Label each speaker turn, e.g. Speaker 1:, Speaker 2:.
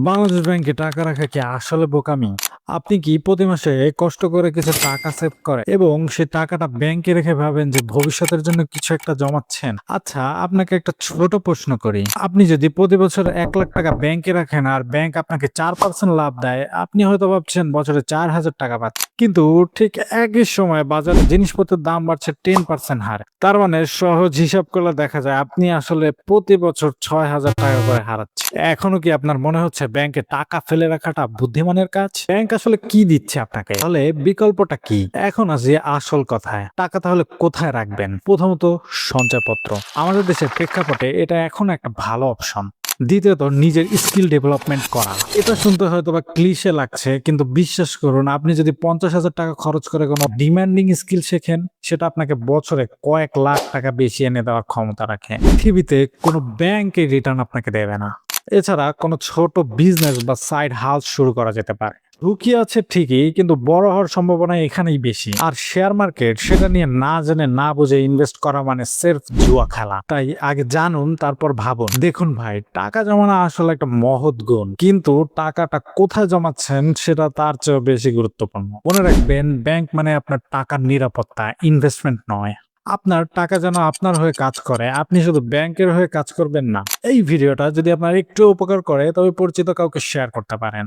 Speaker 1: বাংলাদেশ ব্যাংকে টাকা রাখা কি আসলে বোকামি? আপনি কি প্রতি মাসে কষ্ট করে কিছু টাকা সেভ করেন এবং সে টাকাটা ব্যাংকে রেখে ভাবেন যে ভবিষ্যতের জন্য কিছু একটা জমাচ্ছেন? আচ্ছা, আপনাকে একটা ছোট প্রশ্ন করি। আপনি যদি প্রতি বছর ১,০০,০০০ ব্যাংকে রাখেন আর ব্যাংক আপনাকে ৪% লাভ দেয়, আপনি হয়তো ভাবছেন বছরে ৪,০০০ টাকা পাচ্ছেন। কিন্তু ঠিক একই সময় বাজারে জিনিসপত্রের দাম বাড়ছে 10% হারে। তার মানে সহজ হিসাব করলে দেখা যায় আপনি আসলে প্রতি বছর ৬,০০০ টাকা করে হারাচ্ছেন। এখনো কি আপনার মনে হচ্ছে ব্যাংকে টাকা ফেলে রাখাটা বুদ্ধিমানের কাজ? ব্যাংক আসলে কি দিচ্ছে আপনাকে? তাহলে বিকল্পটা কি? এখন আসি আসল কথায়। টাকা তাহলে কোথায় রাখবেন? প্রথমত সঞ্চয়পত্র। আমাদের দেশের প্রেক্ষাপটে এটা এখন একটা ভালো অপশন। দ্বিতীয়ত নিজের স্কিল ডেভেলপমেন্ট করা। এটা শুনতে হয়তোবা ক্লিশে লাগছে, কিন্তু বিশ্বাস করুন, আপনি যদি ৫০,০০০ টাকা খরচ করে কোনো ডিমান্ডিং স্কিল শেখেন, সেটা আপনাকে বছরে কয়েক লাখ টাকা বেশি এনে দেওয়ার ক্ষমতা রাখে। পৃথিবীতে কোনো ব্যাংক এই রিটার্ন আপনাকে দেবে না। এছাড়া কোনো ছোট বিজনেস বা সাইড হাউস শুরু করা যেতে পারে। ঝুঁকি আছে ঠিকই, কিন্তু বড় হওয়ার সম্ভাবনা এখানেই বেশি। আর শেয়ার মার্কেট, সেটা নিয়ে না জেনে না বুঝে ইনভেস্ট করা মানে সির্ফ জুয়া খেলা। তাই আগে জানুন, তারপর ভাবুন। দেখুন ভাই, টাকা জমানো আসলে একটা মহৎ গুণ, কিন্তু টাকাটা কোথায় জমাচ্ছেন সেটা তার চেয়েও বেশি গুরুত্বপূর্ণ। মনে রাখবেন, ব্যাংক মানে আপনার টাকার নিরাপত্তা, ইনভেস্টমেন্ট নয়। আপনার টাকা যেন আপনার হয়ে কাজ করে, আপনি শুধু ব্যাংকের হয়ে কাজ করবেন না। এই ভিডিওটা যদি আপনার একটু উপকার করে, তবে পরিচিত কাউকে শেয়ার করতে পারেন।